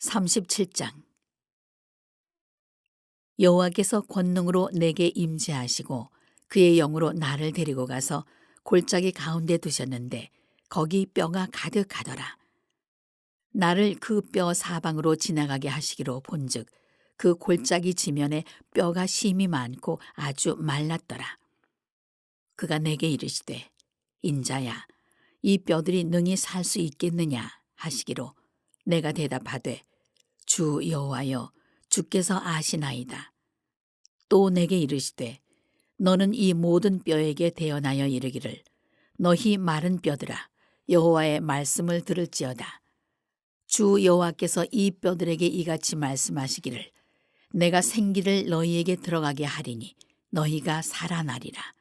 37장. 여호와께서 권능으로 내게 임재하시고 그의 영으로 나를 데리고 가서 골짜기 가운데 두셨는데 거기 뼈가 가득하더라. 나를 그 뼈 사방으로 지나가게 하시기로 본즉 그 골짜기 지면에 뼈가 심이 많고 아주 말랐더라. 그가 내게 이르시되 인자야 이 뼈들이 능히 살 수 있겠느냐 하시기로 내가 대답하되 주 여호와여 주께서 아시나이다. 또 내게 이르시되 너는 이 모든 뼈에게 대언하여 이르기를 너희 마른 뼈들아 여호와의 말씀을 들을지어다. 주 여호와께서 이 뼈들에게 이같이 말씀하시기를 내가 생기를 너희에게 들어가게 하리니 너희가 살아나리라.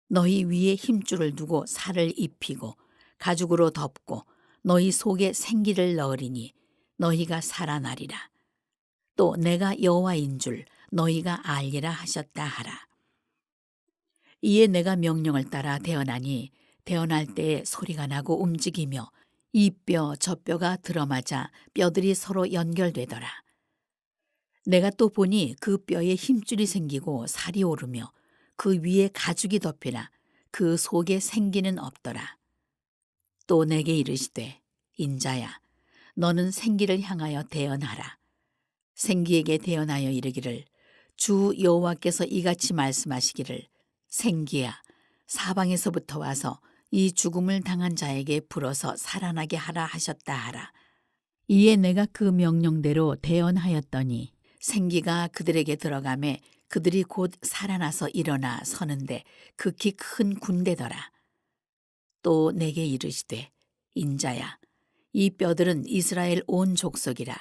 너희 위에 힘줄을 두고 살을 입히고 가죽으로 덮고 너희 속에 생기를 넣으리니 너희가 살아나리라. 또 내가 여호와인 줄 너희가 알리라 하셨다 하라. 이에 내가 명령을 따라 대언하니 대언할 때에 소리가 나고 움직이며 이 뼈 저 뼈가 들어맞아 뼈들이 서로 연결되더라. 내가 또 보니 그 뼈에 힘줄이 생기고 살이 오르며 그 위에 가죽이 덮이나 그 속에 생기는 없더라. 또 내게 이르시되 인자야 너는 생기를 향하여 대언하라. 생기에게 대언하여 이르기를 주 여호와께서 이같이 말씀하시기를 생기야 사방에서부터 와서 이 죽음을 당한 자에게 불어서 살아나게 하라 하셨다 하라. 이에 내가 그 명령대로 대언하였더니 생기가 그들에게 들어가매 그들이 곧 살아나서 일어나 서는데 극히 큰 군대더라. 또 내게 이르시되 인자야 이 뼈들은 이스라엘 온 족속이라.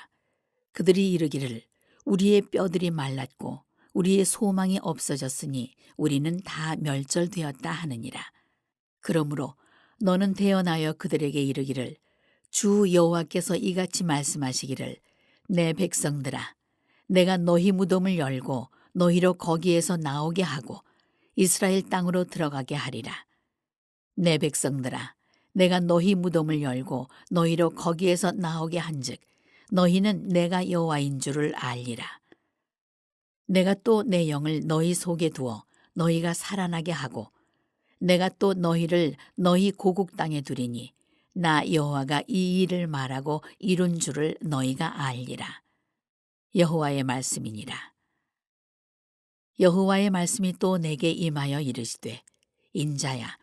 그들이 이르기를 우리의 뼈들이 말랐고 우리의 소망이 없어졌으니 우리는 다 멸절되었다 하느니라. 그러므로 너는 대언하여 그들에게 이르기를 주 여호와께서 이같이 말씀하시기를 내 백성들아 내가 너희 무덤을 열고 너희로 거기에서 나오게 하고 이스라엘 땅으로 들어가게 하리라. 내 백성들아 내가 너희 무덤을 열고 너희로 거기에서 나오게 한즉 너희는 내가 여호와인 줄을 알리라. 내가 또 내 영을 너희 속에 두어 너희가 살아나게 하고 내가 또 너희를 너희 고국 땅에 두리니 나 여호와가 이 일을 말하고 이룬 줄을 너희가 알리라. 여호와의 말씀이니라. 여호와의 말씀이 또 내게 임하여 이르시되 인자야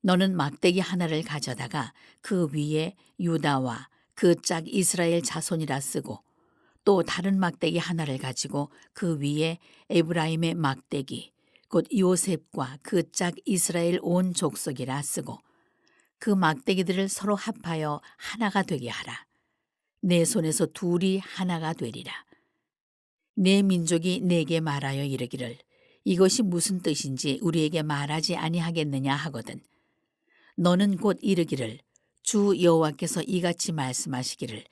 너는 막대기 하나를 가져다가 그 위에 유다와 그 짝 이스라엘 자손이라 쓰고 또 다른 막대기 하나를 가지고 그 위에 에브라임의 막대기 곧 요셉과 그 짝 이스라엘 온 족속이라 쓰고 그 막대기들을 서로 합하여 하나가 되게 하라. 내 손에서 둘이 하나가 되리라. 내 민족이 내게 말하여 이르기를 이것이 무슨 뜻인지 우리에게 말하지 아니하겠느냐 하거든. 너는 곧 이르기를 주 여호와께서 이같이 말씀하시기를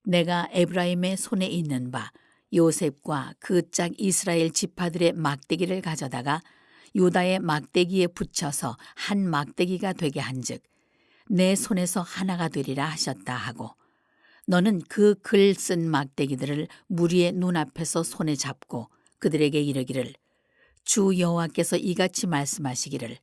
내가 에브라임의 손에 있는 바 요셉과 그 짝 이스라엘 지파들의 막대기를 가져다가 유다의 막대기에 붙여서 한 막대기가 되게 한즉 내 손에서 하나가 되리라 하셨다 하고 너는 그 글 쓴 막대기들을 무리의 눈앞에서 손에 잡고 그들에게 이르기를 주 여호와께서 이같이 말씀하시기를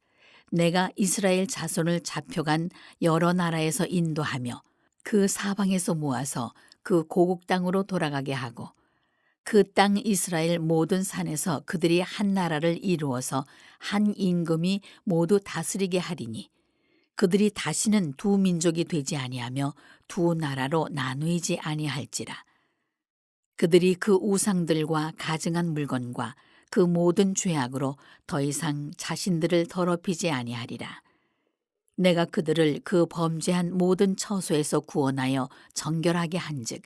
내가 이스라엘 자손을 잡혀간 여러 나라에서 인도하며 그 사방에서 모아서 그 고국 땅으로 돌아가게 하고 그 땅 이스라엘 모든 산에서 그들이 한 나라를 이루어서 한 임금이 모두 다스리게 하리니 그들이 다시는 두 민족이 되지 아니하며 두 나라로 나누이지 아니할지라. 그들이 그 우상들과 가증한 물건과 그 모든 죄악으로 더 이상 자신들을 더럽히지 아니하리라. 내가 그들을 그 범죄한 모든 처소에서 구원하여 정결하게 한즉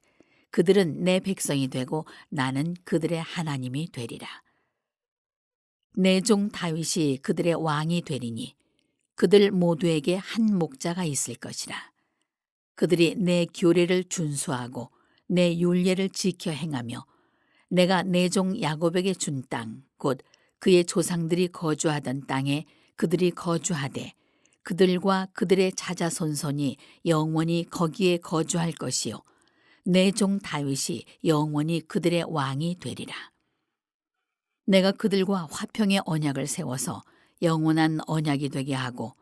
그들은 내 백성이 되고 나는 그들의 하나님이 되리라. 내 종 다윗이 그들의 왕이 되리니 그들 모두에게 한 목자가 있을 것이라. 그들이 내 규례를 준수하고 내 율례를 지켜 행하며 내가 내 종 야곱에게 준 땅 곧 그의 조상들이 거주하던 땅에 그들이 거주하되 그들과 그들의 자자손손이 영원히 거기에 거주할 것이요 내 종 다윗이 영원히 그들의 왕이 되리라. 내가 그들과 화평의 언약을 세워서 영원한 언약이 되게 하고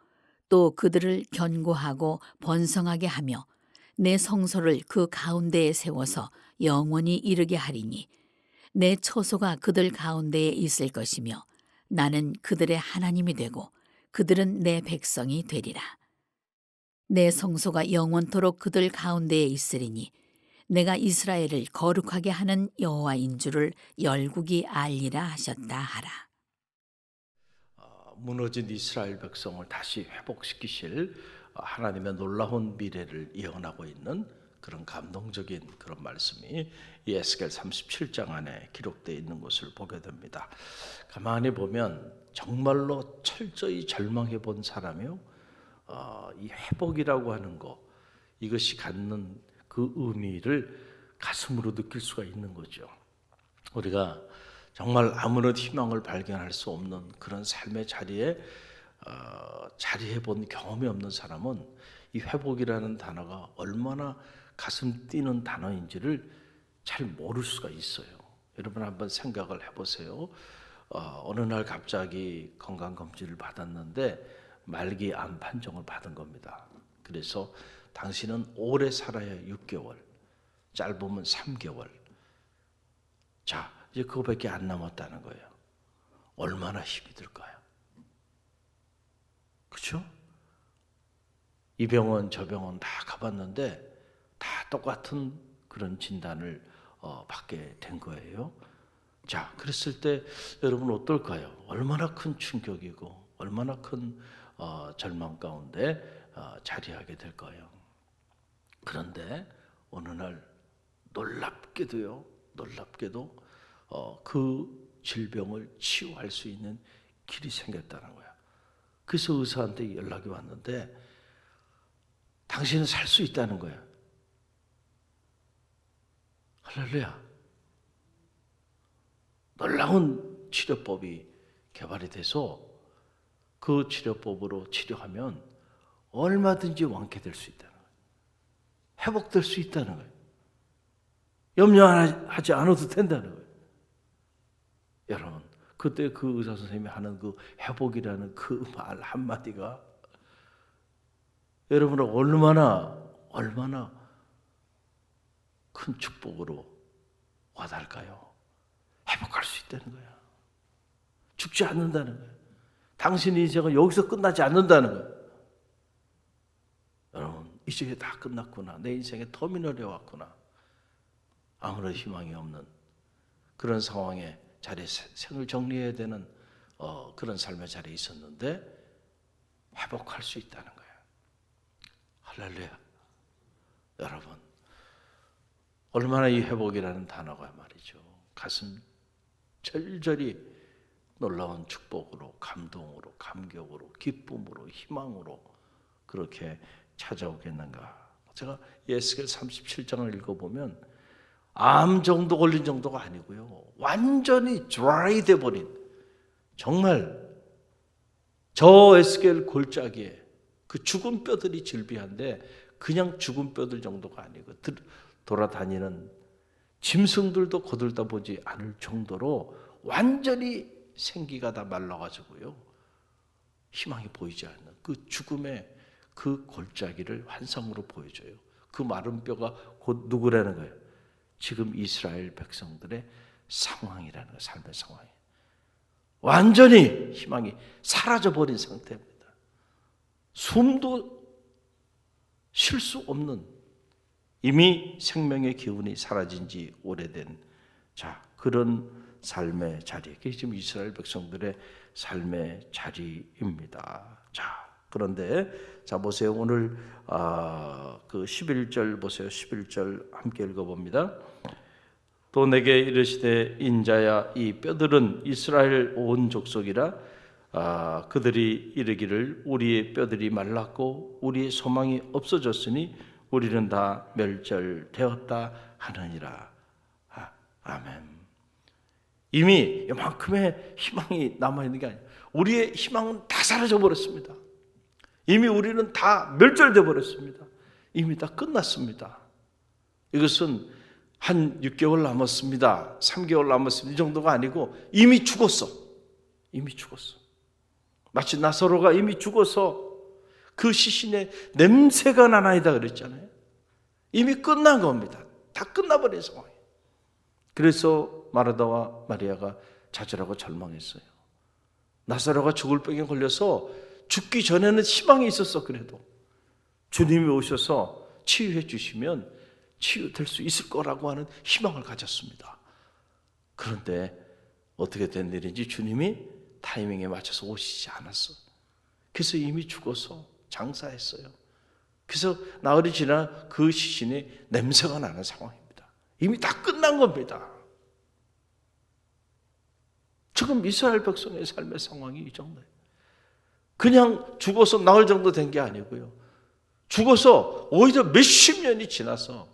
또 그들을 견고하고 번성하게 하며 내 성소를 그 가운데에 세워서 영원히 이르게 하리니 내 처소가 그들 가운데에 있을 것이며 나는 그들의 하나님이 되고 그들은 내 백성이 되리라. 내 성소가 영원토록 그들 가운데에 있으리니 내가 이스라엘을 거룩하게 하는 여호와인 줄을 열국이 알리라 하셨다 하라. 무너진 이스라엘 백성을 다시 회복시키실 하나님의 놀라운 미래를 예언하고 있는 그런 감동적인 그런 말씀이 이 에스겔 37장 안에 기록되어 있는 것을 보게 됩니다. 가만히 보면 정말로 철저히 절망해 본 사람이요, 이 회복이라고 하는 것, 이것이 갖는 그 의미를 가슴으로 느낄 수가 있는 거죠. 우리가 정말 아무런 희망을 발견할 수 없는 그런 삶의 자리에 자리해 본 경험이 없는 사람은 이 회복이라는 단어가 얼마나 가슴 뛰는 단어인지를 잘 모를 수가 있어요. 여러분 한번 생각을 해보세요. 어느 날 갑자기 건강검진을 받았는데 말기 암 판정을 받은 겁니다. 그래서 당신은 오래 살아야 6개월, 짧으면 3개월. 자, 이제 그거밖에 안 남았다는 거예요. 얼마나 힘이 들까요? 그렇죠? 이 병원 저 병원 다 가봤는데 다 똑같은 그런 진단을 받게 된 거예요. 자, 그랬을 때 여러분 어떨까요? 얼마나 큰 충격이고 얼마나 큰 절망 가운데 자리하게 될까요? 그런데 어느 날 놀랍게도 그 질병을 치유할 수 있는 길이 생겼다는 거야. 그래서 의사한테 연락이 왔는데 당신은 살 수 있다는 거야. 할렐루야. 놀라운 치료법이 개발이 돼서 그 치료법으로 치료하면 얼마든지 완쾌될 수 있다는 거예요. 회복될 수 있다는 거예요. 염려하지 않아도 된다는 거예요. 여러분, 그때 그 의사 선생님이 하는 그 회복이라는 그 말 한마디가 여러분을 얼마나 큰 축복으로 와닿을까요? 회복할 수 있다는 거야. 죽지 않는다는 거야. 당신 인생은 여기서 끝나지 않는다는 거야. 여러분, 이제 다 끝났구나. 내 인생의 터미널에 왔구나. 아무런 희망이 없는 그런 상황에 자리에 생을 정리해야 되는 그런 삶의 자리에 있었는데 회복할 수 있다는 거예요. 할렐루야. 여러분, 얼마나 이 회복이라는 단어가 말이죠, 가슴 절절히 놀라운 축복으로, 감동으로, 감격으로, 기쁨으로, 희망으로 그렇게 찾아오겠는가. 제가 에스겔 37장을 읽어보면 암 정도 걸린 정도가 아니고요, 완전히 드라이 돼버린, 정말 저 에스겔 골짜기에 그 죽은 뼈들이 질비한데 그냥 죽은 뼈들 정도가 아니고 돌아다니는 짐승들도 거들떠보지 않을 정도로 완전히 생기가 다 말라가지고요, 희망이 보이지 않는 그 죽음의 그 골짜기를 환상으로 보여줘요. 그 마른 뼈가 곧 누구라는 거예요? 지금 이스라엘 백성들의 상황이라는 거예요. 삶의 상황이 완전히 희망이 사라져버린 상태입니다. 숨도 쉴 수 없는, 이미 생명의 기운이 사라진 지 오래된 그런 삶의 자리, 그게 지금 이스라엘 백성들의 삶의 자리입니다. 그런데 보세요. 오늘 그 11절 보세요. 11절 함께 읽어봅니다. 또 내게 이르시되 인자야, 이 뼈들은 이스라엘 온 족속이라. 그들이 이르기를 우리의 뼈들이 말랐고 우리의 소망이 없어졌으니 우리는 다 멸절되었다 하느니라. 아멘. 이미 이만큼의 희망이 남아있는 게 아니에요. 우리의 희망은 다 사라져 버렸습니다. 이미 우리는 다 멸절돼 버렸습니다. 이미 다 끝났습니다. 이것은 한 6개월 남았습니다, 3개월 남았습니다, 이 정도가 아니고 이미 죽었어. 이미 죽었어. 마치 나사로가 이미 죽어서 그 시신의 냄새가 나나이다 그랬잖아요. 이미 끝난 겁니다. 다 끝나버린 상황이에요. 그래서 마르다와 마리아가 좌절하고 절망했어요. 나사로가 죽을 병에 걸려서 죽기 전에는 희망이 있었어. 그래도 주님이 오셔서 치유해 주시면 치유될 수 있을 거라고 하는 희망을 가졌습니다. 그런데 어떻게 된 일인지 주님이 타이밍에 맞춰서 오시지 않았어. 그래서 이미 죽어서 장사했어요. 그래서 나흘이 지나 그 시신이 냄새가 나는 상황입니다. 이미 다 끝난 겁니다. 지금 이스라엘 백성의 삶의 상황이 이 정도예요. 그냥 죽어서 나흘 정도 된 게 아니고요. 죽어서 오히려 몇십 년이 지나서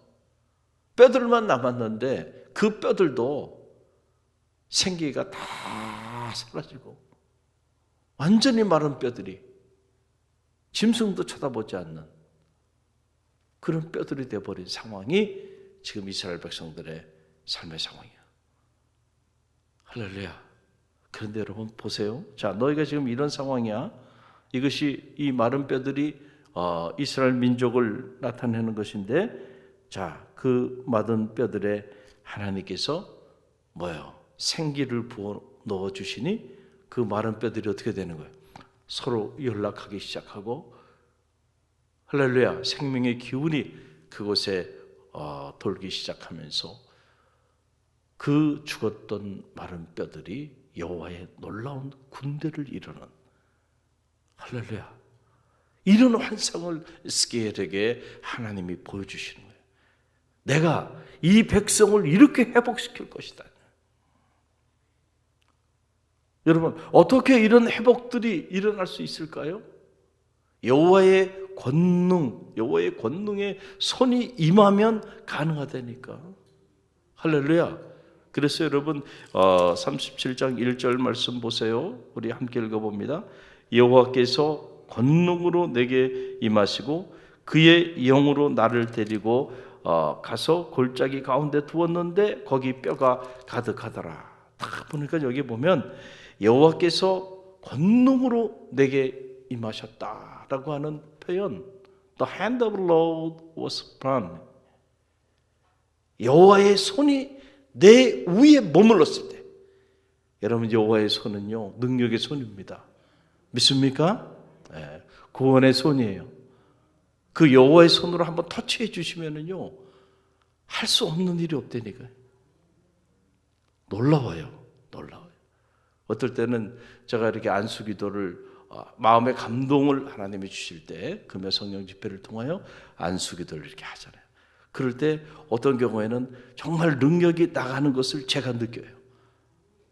뼈들만 남았는데 그 뼈들도 생기가 다 사라지고 완전히 마른 뼈들이 짐승도 쳐다보지 않는 그런 뼈들이 되어버린 상황이 지금 이스라엘 백성들의 삶의 상황이에요. 할렐루야. 그런데 여러분 보세요. 자, 너희가 지금 이런 상황이야. 이것이 이 마른 뼈들이 이스라엘 민족을 나타내는 것인데, 자, 그 마른 뼈들에 하나님께서 뭐예요? 생기를 부어 넣어 주시니 그 마른 뼈들이 어떻게 되는 거예요? 서로 연락하기 시작하고, 할렐루야, 생명의 기운이 그곳에 돌기 시작하면서 그 죽었던 마른 뼈들이 여호와의 놀라운 군대를 이루는, 할렐루야, 이런 환상을 스게엘에게 하나님이 보여주시는 거예요. 내가 이 백성을 이렇게 회복시킬 것이다. 여러분, 어떻게 이런 회복들이 일어날 수 있을까요? 여호와의 권능, 여호와의 권능의 손이 임하면 가능하다니까. 할렐루야. 그래서 여러분 37장 1절 말씀 보세요. 우리 함께 읽어봅니다. 여호와께서 권능으로 내게 임하시고 그의 영으로 나를 데리고 가서 골짜기 가운데 두었는데 거기 뼈가 가득하더라. 다 보니까 여기 보면 여호와께서 권능으로 내게 임하셨다라고 하는 표현, The hand of the Lord was upon. 여호와의 손이 내 위에 머물렀을 때, 여러분 여호와의 손은요 능력의 손입니다. 믿습니까? 네, 구원의 손이에요. 그 여호와의 손으로 한번 터치해 주시면은요 할 수 없는 일이 없다니까요. 놀라워요. 놀라워요. 어떨 때는 제가 이렇게 안수기도를 마음의 감동을 하나님이 주실 때 금요 성령 집회를 통하여 안수기도를 이렇게 하잖아요. 그럴 때 어떤 경우에는 정말 능력이 나가는 것을 제가 느껴요.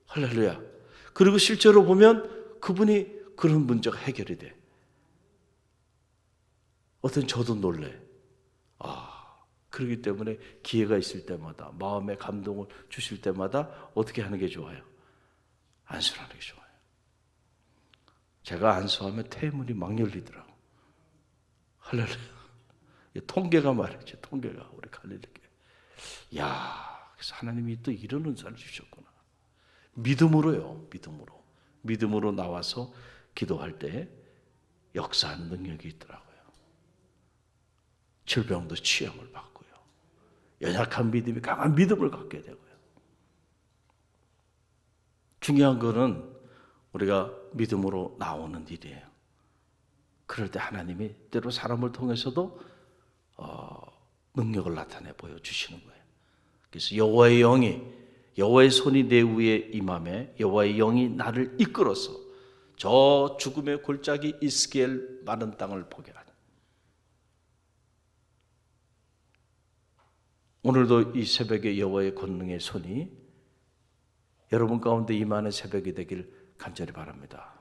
할렐루야. 그리고 실제로 보면 그분이 그런 문제가 해결이 돼. 어떤 저도 놀래. 그렇기 때문에 기회가 있을 때마다 마음의 감동을 주실 때마다 어떻게 하는 게 좋아요? 안수를 하는 게 좋아요. 제가 안수하면 태문이 막 열리더라고. 할렐루야. 통계가 말이죠. 통계가 우리 갈릴리께. 야, 그래서 하나님이 또 이런 은사를 주셨구나. 믿음으로요. 믿음으로 나와서 기도할 때 역사하는 능력이 있더라고요. 질병도 치유를 받고요. 연약한 믿음이 강한 믿음을 갖게 되고요. 중요한 거는 우리가 믿음으로 나오는 일이에요. 그럴 때 하나님이 때로 사람을 통해서도 능력을 나타내 보여주시는 거예요. 그래서 여호와의 영이, 여호와의 손이 내 위에 임함에 여호와의 영이 나를 이끌어서 저 죽음의 골짜기 이스기엘 마른 땅을 보게 하는. 오늘도 이 새벽에 여호와의 권능의 손이 여러분 가운데 임하는 새벽이 되길 간절히 바랍니다.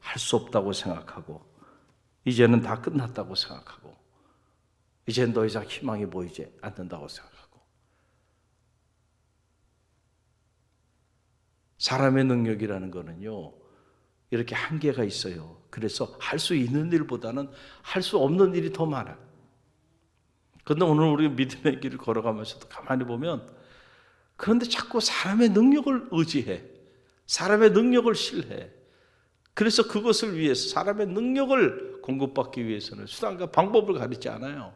할 수 없다고 생각하고 이제는 다 끝났다고 생각하고 이제는 더 이상 희망이 보이지 않는다고 생각하고, 사람의 능력이라는 거는요 이렇게 한계가 있어요. 그래서 할 수 있는 일보다는 할 수 없는 일이 더 많아요. 그런데 오늘 우리 믿음의 길을 걸어가면서도 가만히 보면 그런데 자꾸 사람의 능력을 의지해. 사람의 능력을 신뢰해. 그래서 그것을 위해서 사람의 능력을 공급받기 위해서는 수단과 방법을 가리지 않아요.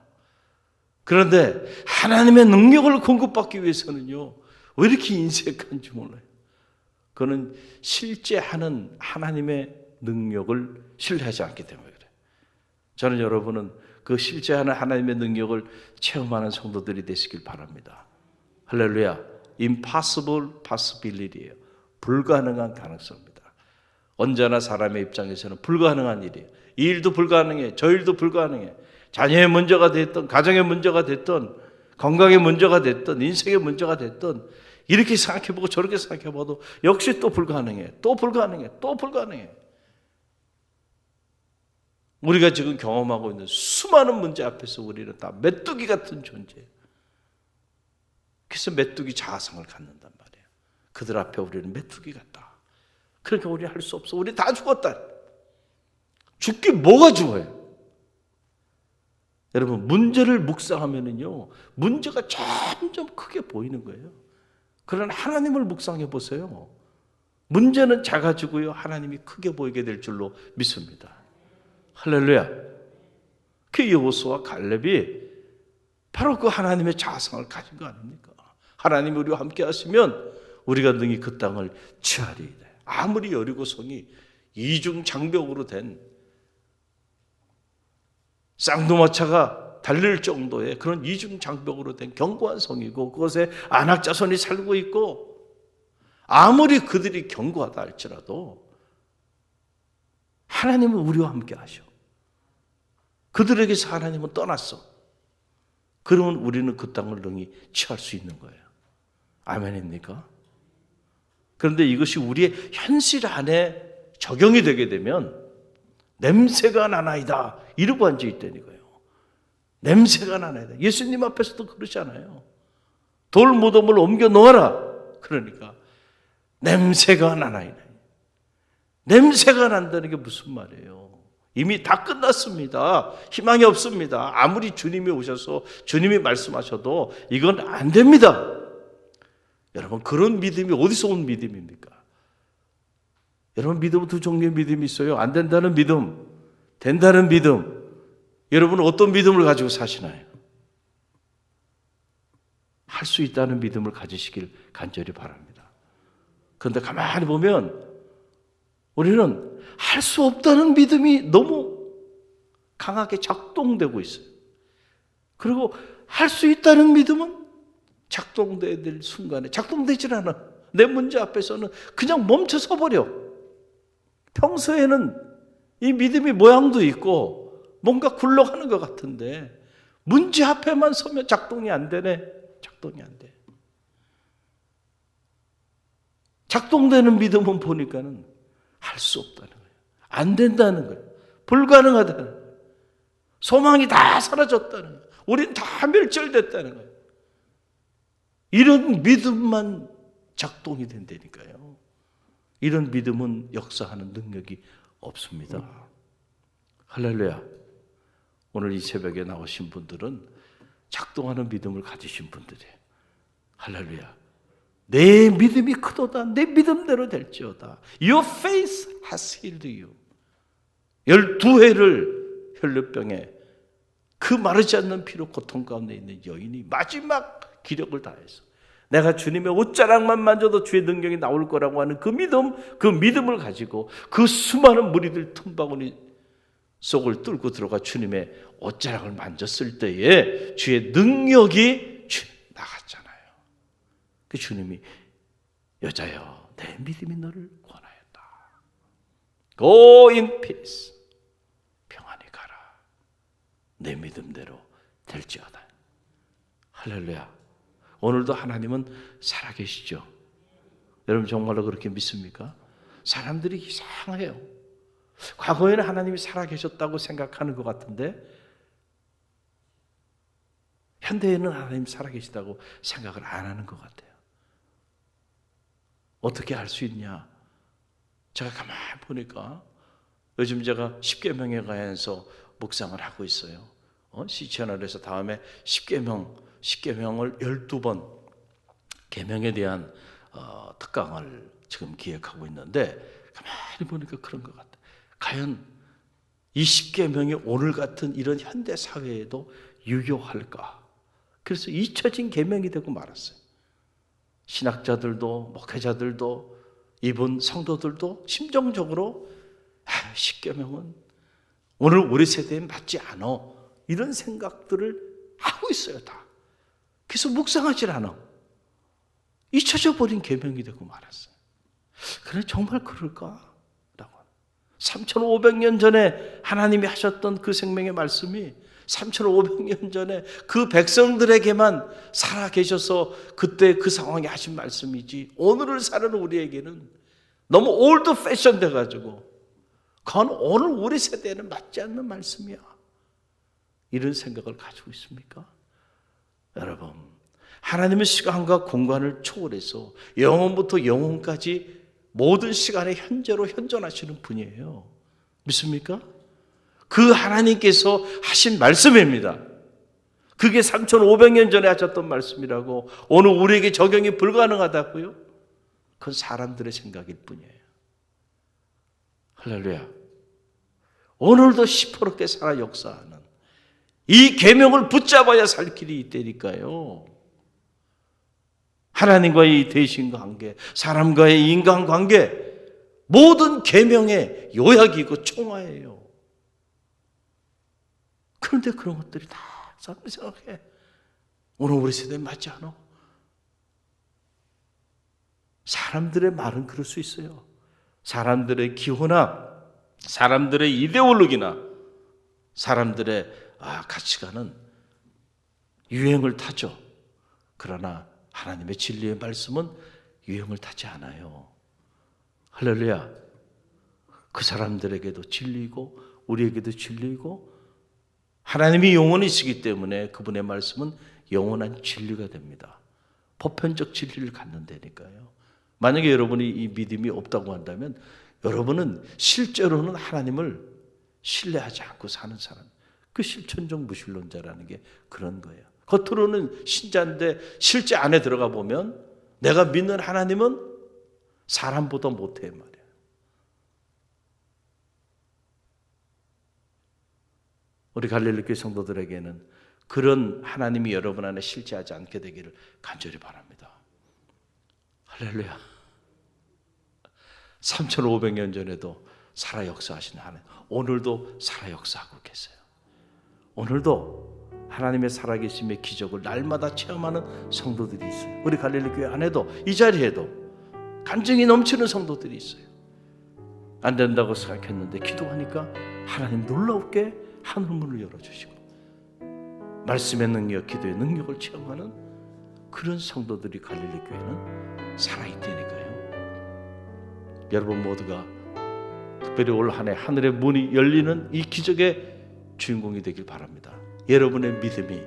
그런데 하나님의 능력을 공급받기 위해서는요, 왜 이렇게 인색한지 몰라요. 그는 실제 하는 하나님의 능력을 신뢰하지 않기 때문에 그래요. 저는 여러분은 그 실제 하는 하나님의 능력을 체험하는 성도들이 되시길 바랍니다. 할렐루야. impossible possibility예요. 불가능한 가능성입니다. 언제나 사람의 입장에서는 불가능한 일이에요. 이 일도 불가능해, 저 일도 불가능해. 자녀의 문제가 됐든, 가정의 문제가 됐든, 건강의 문제가 됐든, 인생의 문제가 됐든, 이렇게 생각해보고 저렇게 생각해봐도 역시 또 불가능해, 또 불가능해, 또 불가능해. 우리가 지금 경험하고 있는 수많은 문제 앞에서 우리는 다 메뚜기 같은 존재예요. 그래서 메뚜기 자아성을 갖는단 말이에요. 그들 앞에 우리는 메뚜기 같다. 그러니까 우리 할 수 없어. 우리 다 죽었다. 죽긴 뭐가 죽어요? 여러분, 문제를 묵상하면은요, 문제가 점점 크게 보이는 거예요. 그러나 하나님을 묵상해 보세요. 문제는 작아지고요, 하나님이 크게 보이게 될 줄로 믿습니다. 할렐루야. 그 여호수아와 갈렙이 바로 그 하나님의 자성을 가진 거 아닙니까? 하나님이 우리와 함께 하시면 우리가 능히 그 땅을 취하리이다. 아무리 여리고성이 이중 장벽으로 된 쌍두마차가 달릴 정도의 그런 이중 장벽으로 된 견고한 성이고 그것에 안악자손이 살고 있고 아무리 그들이 견고하다 할지라도 하나님은 우리와 함께 하셔. 그들에게서 하나님은 떠났어. 그러면 우리는 그 땅을 능히 취할 수 있는 거예요. 아멘입니까? 그런데 이것이 우리의 현실 안에 적용이 되게 되면 냄새가 나나이다 이러고 앉아있다는 거예요. 냄새가 나나이다. 예수님 앞에서도 그러잖아요. 돌 무덤을 옮겨 놓아라. 그러니까 냄새가 나나이다. 냄새가 난다는 게 무슨 말이에요? 이미 다 끝났습니다. 희망이 없습니다. 아무리 주님이 오셔서 주님이 말씀하셔도 이건 안 됩니다. 여러분, 그런 믿음이 어디서 온 믿음입니까? 여러분, 믿음은 두 종류의 믿음이 있어요. 안 된다는 믿음, 된다는 믿음. 여러분은 어떤 믿음을 가지고 사시나요? 할 수 있다는 믿음을 가지시길 간절히 바랍니다. 그런데 가만히 보면 우리는 할 수 없다는 믿음이 너무 강하게 작동되고 있어요. 그리고 할 수 있다는 믿음은 작동돼야 될 순간에 작동되질 않아. 내 문제 앞에서는 그냥 멈춰서 버려. 평소에는 이 믿음이 모양도 있고 뭔가 굴러가는 것 같은데 문제 앞에만 서면 작동이 안 되네. 작동이 안 돼. 작동되는 믿음은 보니까는 할 수 없다는 거예요. 안 된다는 거예요. 불가능하다는 거예요. 소망이 다 사라졌다는 거예요. 우린 다 멸절됐다는 거예요. 이런 믿음만 작동이 된다니까요. 이런 믿음은 역사하는 능력이 없습니다. 할렐루야. 오늘 이 새벽에 나오신 분들은 작동하는 믿음을 가지신 분들이에요. 할렐루야. 내 믿음이 크도다. 내 믿음대로 될지어다. Your faith has healed you. 12회를 혈류병에 그 마르지 않는 피로 고통 가운데 있는 여인이 마지막 기력을 다해서 내가 주님의 옷자락만 만져도 주의 능력이 나올 거라고 하는 그 믿음을 가지고 그 수많은 무리들 틈바구니 속을 뚫고 들어가 주님의 옷자락을 만졌을 때에 주의 능력이 나갔잖아요. 그 주님이 여자여 내 믿음이 너를 구원하였다. Go in peace. 평안히 가라. 내 믿음대로 될지어다. 할렐루야. 오늘도 하나님은 살아계시죠. 여러분 정말로 그렇게 믿습니까? 사람들이 이상해요. 과거에는 하나님이 살아계셨다고 생각하는 것 같은데 현대에는 하나님 살아계시다고 생각을 안 하는 것 같아요. 어떻게 알 수 있냐? 제가 가만히 보니까 요즘 제가 십계명에 관해서 묵상을 하고 있어요. 시채널에서 다음에 십계명을 12번 계명에 대한 특강을 지금 기획하고 있는데 가만히 보니까 그런 것 같아요. 과연 이 십계명이 오늘 같은 이런 현대 사회에도 유효할까? 그래서 잊혀진 계명이 되고 말았어요. 신학자들도 목회자들도 이분 성도들도 심정적으로 십계명은 오늘 우리 세대에 맞지 않아, 이런 생각들을 하고 있어요. 다. 그래서 묵상하지 않아. 잊혀져 버린 계명이 되고 말았어요. 그래, 정말 그럴까? 3,500년 전에 하나님이 하셨던 그 생명의 말씀이 3,500년 전에 그 백성들에게만 살아 계셔서 그때 그 상황에 하신 말씀이지, 오늘을 사는 우리에게는 너무 올드 패션 돼가지고 그건 오늘 우리 세대에는 맞지 않는 말씀이야, 이런 생각을 가지고 있습니까? 여러분, 하나님은 시간과 공간을 초월해서 영원부터 영원까지 모든 시간의 현재로 현존하시는 분이에요. 믿습니까? 그 하나님께서 하신 말씀입니다. 그게 3,500년 전에 하셨던 말씀이라고 오늘 우리에게 적용이 불가능하다고요? 그건 사람들의 생각일 뿐이에요. 할렐루야. 오늘도 시퍼렇게 살아 역사하는 이 계명을 붙잡아야 살 길이 있다니까요. 하나님과의 대신 관계, 사람과의 인간관계, 모든 계명의 요약이고 총화예요. 그런데 그런 것들이 다 사람이 생각해, 오늘 우리 세대에 맞지 않아? 사람들의 말은 그럴 수 있어요. 사람들의 기호나 사람들의 이데올로기나 사람들의 가치관은 유행을 타죠. 그러나 하나님의 진리의 말씀은 유행을 타지 않아요. 할렐루야. 그 사람들에게도 진리이고 우리에게도 진리이고, 하나님이 영원이시기 때문에 그분의 말씀은 영원한 진리가 됩니다. 보편적 진리를 갖는다니까요. 만약에 여러분이 이 믿음이 없다고 한다면 여러분은 실제로는 하나님을 신뢰하지 않고 사는 사람, 그 실천적 무신론자라는 게 그런 거예요. 겉으로는 신자인데 실제 안에 들어가 보면 내가 믿는 하나님은 사람보다 못해 말이에요. 우리 갈릴리교회 성도들에게는 그런 하나님이 여러분 안에 실제하지 않게 되기를 간절히 바랍니다. 할렐루야. 3,500년 전에도 살아 역사하신 하나님, 오늘도 살아 역사하고 계세요. 오늘도 하나님의 살아계심의 기적을 날마다 체험하는 성도들이 있어요. 우리 갈릴리교회 안에도 이 자리에도 간증이 넘치는 성도들이 있어요. 안 된다고 생각했는데 기도하니까 하나님 놀랍게 하늘문을 열어주시고 말씀의 능력, 기도의 능력을 체험하는 그런 성도들이 갈릴리교회는 살아있다니까요. 여러분 모두가 특별히 올 한 해 하늘의 문이 열리는 이 기적의 주인공이 되길 바랍니다. 여러분의 믿음이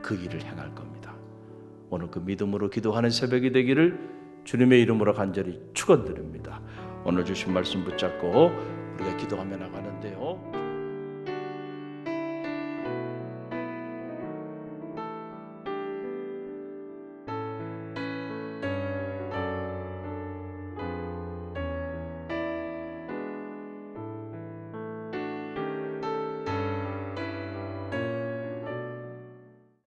그 일을 행할 겁니다. 오늘 그 믿음으로 기도하는 새벽이 되기를 주님의 이름으로 간절히 축원드립니다. 오늘 주신 말씀 붙잡고 우리가 기도하며 나가는